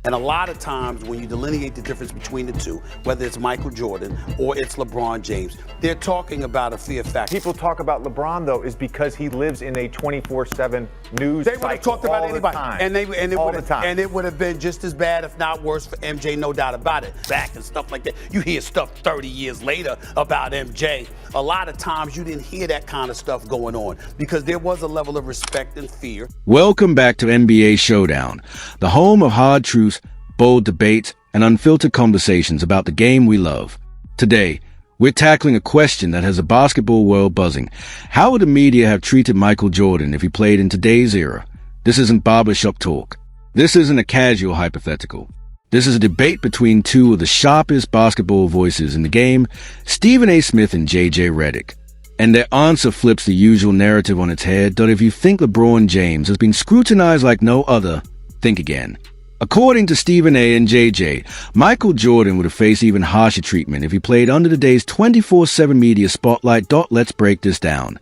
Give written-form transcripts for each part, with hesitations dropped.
And a lot of times when you delineate the difference between the two, whether it's Michael Jordan or it's LeBron James, they're talking about a fear factor. People talk about LeBron, though, is because he lives in a 24/7 news They would have talked about anybody. And it would have been just as bad, if not worse, for MJ, no doubt about it. Back and stuff like that. You hear stuff 30 years later about MJ. A lot of times you didn't hear that kind of stuff going on because there was a level of respect and fear. Welcome back to NBA Showdown, the home of hard truths, bold debates, and unfiltered conversations about the game we love. Today, we're tackling a question that has the basketball world buzzing. How would the media have treated Michael Jordan if he played in today's era? This isn't barbershop talk. This isn't a casual hypothetical. This is a debate between two of the sharpest basketball voices in the game, Stephen A. Smith and J.J. Redick. And their answer flips the usual narrative on its head that if you think LeBron James has been scrutinized like no other, think again. According to Stephen A. and J.J., Michael Jordan would have faced even harsher treatment if he played under today's 24/7 media spotlight. Let's break this down.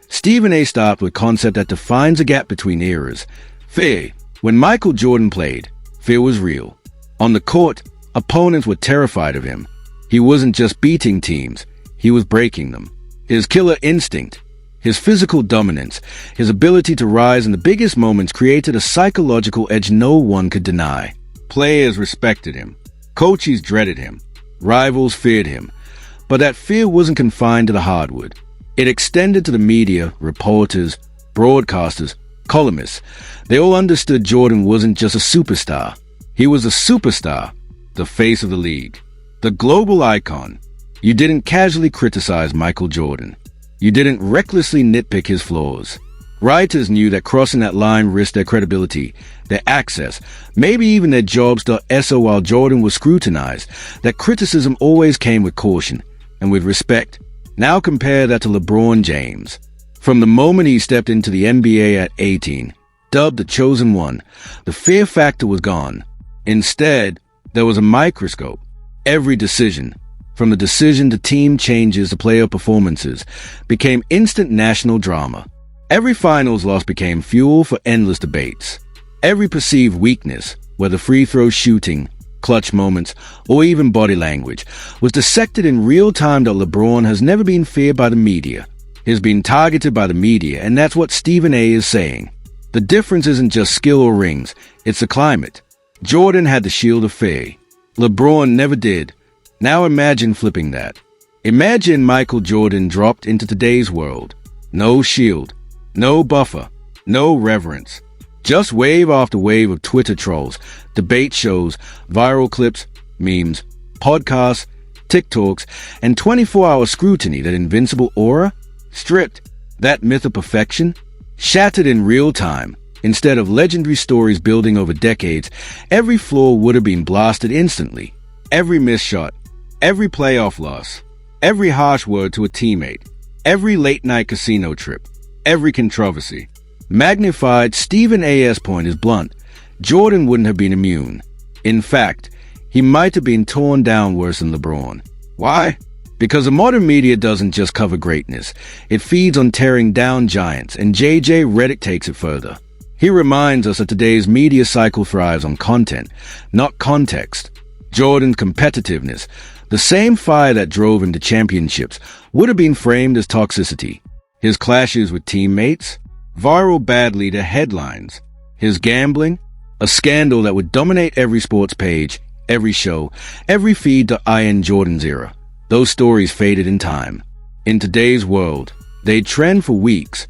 Stephen A. starts with a concept that defines a gap between eras. Fear. When Michael Jordan played, fear was real. On the court, opponents were terrified of him. He wasn't just beating teams, he was breaking them. His killer instinct, his physical dominance, his ability to rise in the biggest moments created a psychological edge no one could deny. Players respected him. Coaches dreaded him. Rivals feared him. But that fear wasn't confined to the hardwood. It extended to the media, reporters, broadcasters, columnists. They all understood Jordan wasn't just a superstar. He was a superstar, the face of the league, the global icon. You didn't casually criticize Michael Jordan. You didn't recklessly nitpick his flaws. Writers knew that crossing that line risked their credibility, their access, maybe even their jobs. So while Jordan was scrutinized, that criticism always came with caution and with respect. Now compare that to LeBron James. From the moment he stepped into the NBA at 18, dubbed the chosen one, the fear factor was gone. Instead, there was a microscope. Every decision, from the decision to team changes to player performances, became instant national drama. Every finals loss became fuel for endless debates. Every perceived weakness, whether free throw shooting, clutch moments, or even body language, was dissected in real time. LeBron has never been feared by the media. He's been targeted by the media, and that's what Stephen A. is saying. The difference isn't just skill or rings, it's the climate. Jordan had the shield of fear. LeBron never did. Now imagine flipping that. Imagine Michael Jordan dropped into today's world. No shield, no buffer, no reverence. Just wave after wave of Twitter trolls, debate shows, viral clips, memes, podcasts, TikToks, and 24-hour scrutiny. That invincible aura? Stripped. That myth of perfection? Shattered in real time. Instead of legendary stories building over decades, every flaw would have been blasted instantly. Every missed shot, every playoff loss, every harsh word to a teammate, every late-night casino trip, every controversy. Magnified. Stephen A.'s point is blunt. Jordan wouldn't have been immune. In fact, he might have been torn down worse than LeBron. Why? Because the modern media doesn't just cover greatness. It feeds on tearing down giants, and J.J. Redick takes it further. He reminds us that today's media cycle thrives on content, not context. Jordan's competitiveness, the same fire that drove him to championships, would have been framed as toxicity. His clashes with teammates, viral badly to headlines. His gambling, a scandal that would dominate every sports page, every show, every feed. In Jordan's era, those stories faded in time. In today's world, they trend for weeks.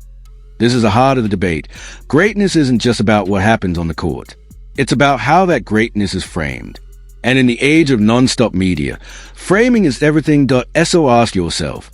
This is the heart of the debate. Greatness isn't just about what happens on the court. It's about how that greatness is framed. And in the age of non-stop media, framing is everything. So ask yourself,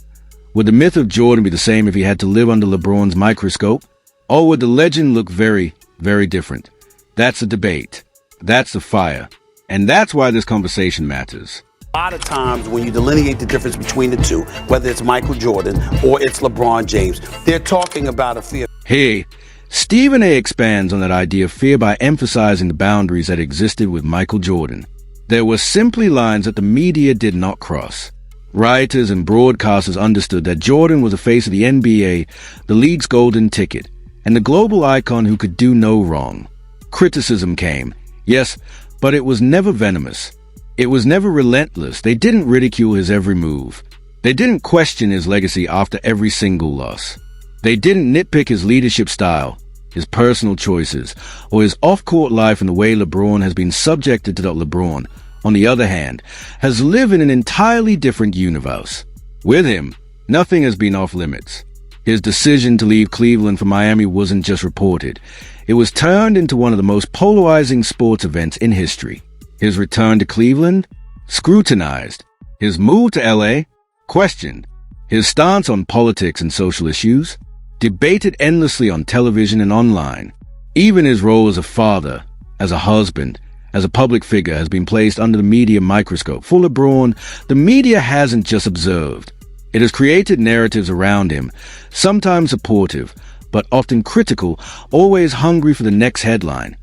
would the myth of Jordan be the same if he had to live under LeBron's microscope? Or would the legend look very, very different? That's the debate. That's the fire. And that's why this conversation matters. A lot of times when you delineate the difference between the two, whether it's Michael Jordan or it's LeBron James, they're talking about a fear. Hey, Stephen A. expands on that idea of fear by emphasizing the boundaries that existed with Michael Jordan. There were simply lines that the media did not cross. Writers and broadcasters understood that Jordan was the face of the NBA, the league's golden ticket, and the global icon who could do no wrong. Criticism came. Yes, But it was never venomous. It was never relentless. They didn't ridicule his every move. They didn't question his legacy after every single loss. They didn't nitpick his leadership style, his personal choices, or his off-court life in the way LeBron has been subjected to. LeBron, on the other hand, has lived in an entirely different universe. With him, nothing has been off limits. His decision to leave Cleveland for Miami wasn't just reported. It was turned into one of the most polarizing sports events in history. His return to Cleveland? Scrutinized. His move to LA? Questioned. His stance on politics and social issues? Debated endlessly on television and online. Even his role as a father, as a husband, as a public figure has been placed under the media microscope. For LeBron, the media hasn't just observed. It has created narratives around him, sometimes supportive, but often critical, always hungry for the next headline.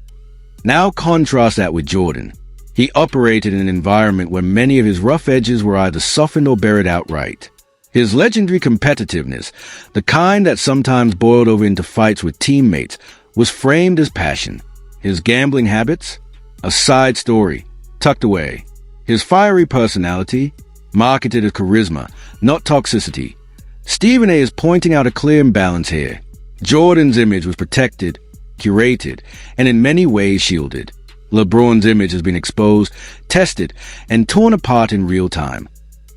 Now contrast that with Jordan. He operated in an environment where many of his rough edges were either softened or buried outright. His legendary competitiveness, the kind that sometimes boiled over into fights with teammates, was framed as passion. His gambling habits? A side story, tucked away. His fiery personality? Marketed as charisma, not toxicity. Stephen A. is pointing out a clear imbalance here. Jordan's image was protected, curated, and in many ways shielded. LeBron's image has been exposed, tested, and torn apart in real time.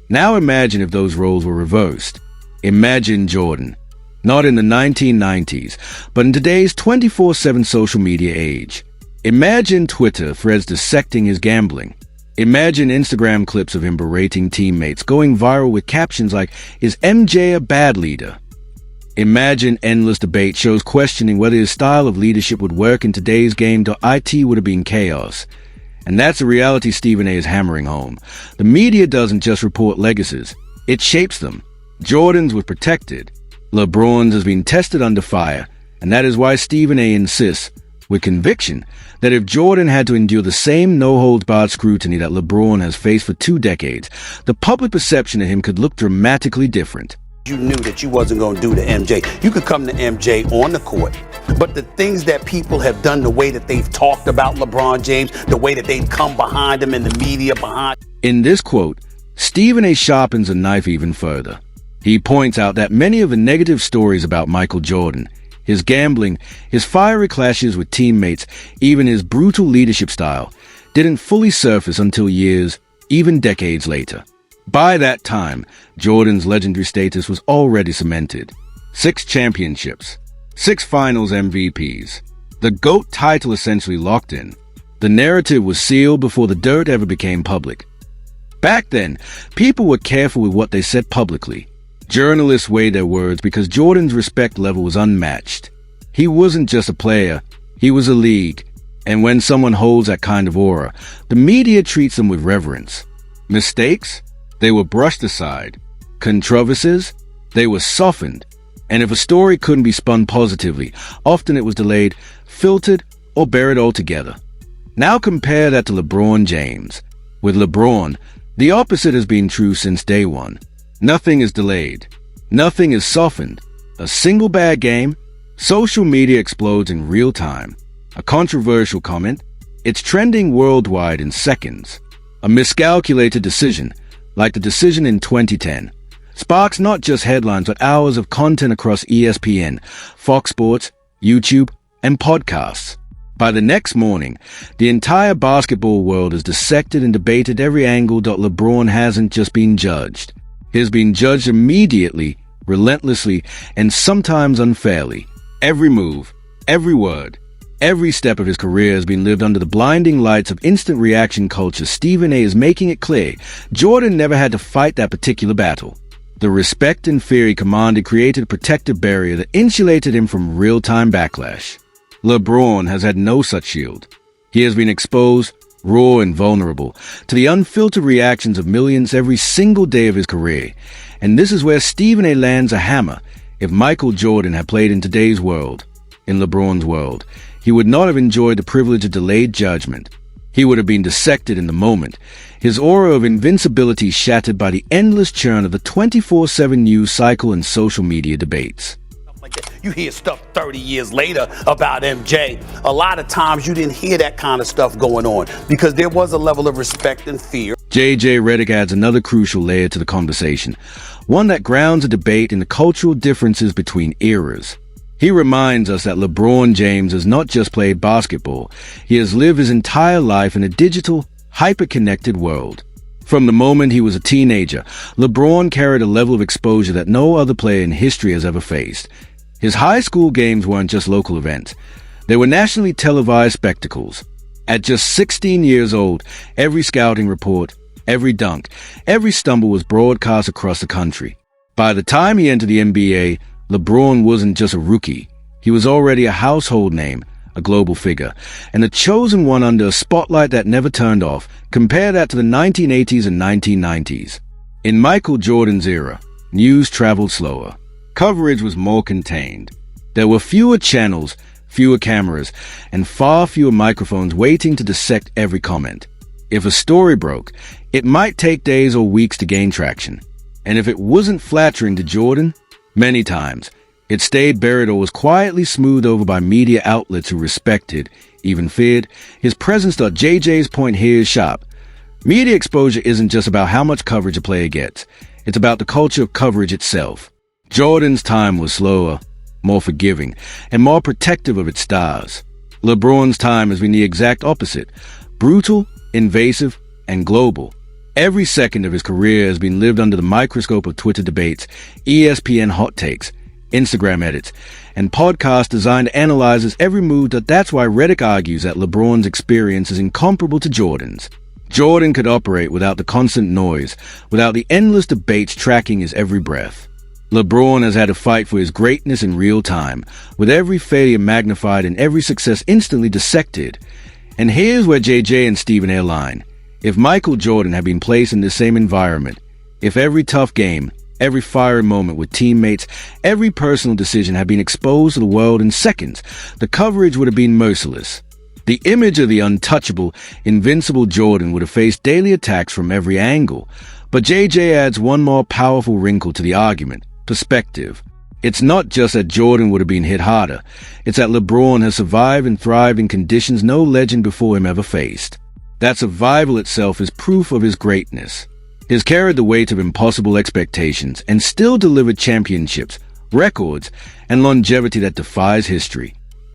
Now imagine if those roles were reversed. Imagine Jordan, not in the 1990s, but in today's 24/7 social media age. Imagine Twitter threads dissecting his gambling. Imagine Instagram clips of him berating teammates, going viral with captions like, "Is MJ a bad leader?" Imagine endless debate shows questioning whether his style of leadership would work in today's game. It would have been chaos. And that's the reality Stephen A. is hammering home. The media doesn't just report legacies, it shapes them. Jordan's was protected. LeBron's has been tested under fire, and that is why Stephen A. insists, with conviction, that if Jordan had to endure the same no-holds-barred scrutiny that LeBron has faced for 2 decades, the public perception of him could look dramatically different. You knew that you wasn't going to do to MJ. You could come to MJ on the court, but the things that people have done, the way that they've talked about LeBron James, the way that they've come behind him in the media behind. In this quote, Stephen A. sharpens the knife even further. He points out that many of the negative stories about Michael Jordan, his gambling, his fiery clashes with teammates, even his brutal leadership style, didn't fully surface until years, even decades later. By that time, Jordan's legendary status was already cemented. 6 championships, 6 finals MVPs, the GOAT title essentially locked in. The narrative was sealed before the dirt ever became public. Back then, people were careful with what they said publicly. Journalists weighed their words because Jordan's respect level was unmatched. He wasn't just a player, he was a league. And when someone holds that kind of aura, the media treats them with reverence. Mistakes? They were brushed aside. Controversies? They were softened. And if a story couldn't be spun positively, often it was delayed, filtered, or buried altogether. Now compare that to LeBron James. With LeBron, the opposite has been true since day one. Nothing is delayed. Nothing is softened. A single bad game, social media explodes in real time. A controversial comment, it's trending worldwide in seconds. A miscalculated decision, like the decision in 2010, sparks not just headlines but hours of content across ESPN, Fox Sports, YouTube, and podcasts. By the next morning, the entire basketball world has dissected and debated every angle. LeBron hasn't just been judged. He has been judged immediately, relentlessly, and sometimes unfairly. Every move, every word, every step of his career has been lived under the blinding lights of instant reaction culture. Stephen A. is making it clear Jordan never had to fight that particular battle. The respect and fear he commanded created a protective barrier that insulated him from real-time backlash. LeBron has had no such shield. He has been exposed, raw and vulnerable, to the unfiltered reactions of millions every single day of his career. And this is where Stephen A. lands a hammer. If Michael Jordan had played in today's world, in LeBron's world, he would not have enjoyed the privilege of delayed judgment. He would have been dissected in the moment, his aura of invincibility shattered by the endless churn of the 24/7 news cycle and social media debates. like that. You hear stuff 30 years later about MJ. A lot of times you didn't hear that kind of stuff going on because there was a level of respect and fear. JJ Redick adds another crucial layer to the conversation, one that grounds a debate in the cultural differences between eras. He reminds us that LeBron James has not just played basketball, he has lived his entire life in a digital, hyper-connected world. From the moment he was a teenager, LeBron carried a level of exposure that no other player in history has ever faced. His high school games weren't just local events. They were nationally televised spectacles. At just 16 years old, every scouting report, every dunk, every stumble was broadcast across the country. By the time he entered the NBA, LeBron wasn't just a rookie. He was already a household name, a global figure, and a chosen one under a spotlight that never turned off. Compare that to the 1980s and 1990s. In Michael Jordan's era, news traveled slower. Coverage was more contained. There were fewer channels, fewer cameras, and far fewer microphones waiting to dissect every comment. If a story broke, it might take days or weeks to gain traction. And if it wasn't flattering to Jordan, many times, it stayed buried or was quietly smoothed over by media outlets who respected, even feared, his presence. JJ's point here is sharp. Media exposure isn't just about how much coverage a player gets. It's about the culture of coverage itself. Jordan's time was slower, more forgiving, and more protective of its stars. LeBron's time has been the exact opposite. Brutal, invasive, and global. Every second of his career has been lived under the microscope of Twitter debates, ESPN hot takes, Instagram edits, and podcasts designed to analyze his every move. That's why Redick argues that LeBron's experience is incomparable to Jordan's. Jordan could operate without the constant noise, without the endless debates tracking his every breath. LeBron has had to fight for his greatness in real time, with every failure magnified and every success instantly dissected. And here's where JJ and Stephen A. align. If Michael Jordan had been placed in the same environment, if every tough game, every fiery moment with teammates, every personal decision had been exposed to the world in seconds, the coverage would have been merciless. The image of the untouchable, invincible Jordan would have faced daily attacks from every angle. But JJ adds one more powerful wrinkle to the argument: perspective. It's not just that Jordan would have been hit harder. It's that LeBron has survived and thrived in conditions no legend before him ever faced. That survival itself is proof of his greatness. He's carried the weight of impossible expectations and still delivered championships, records, and longevity that defies history.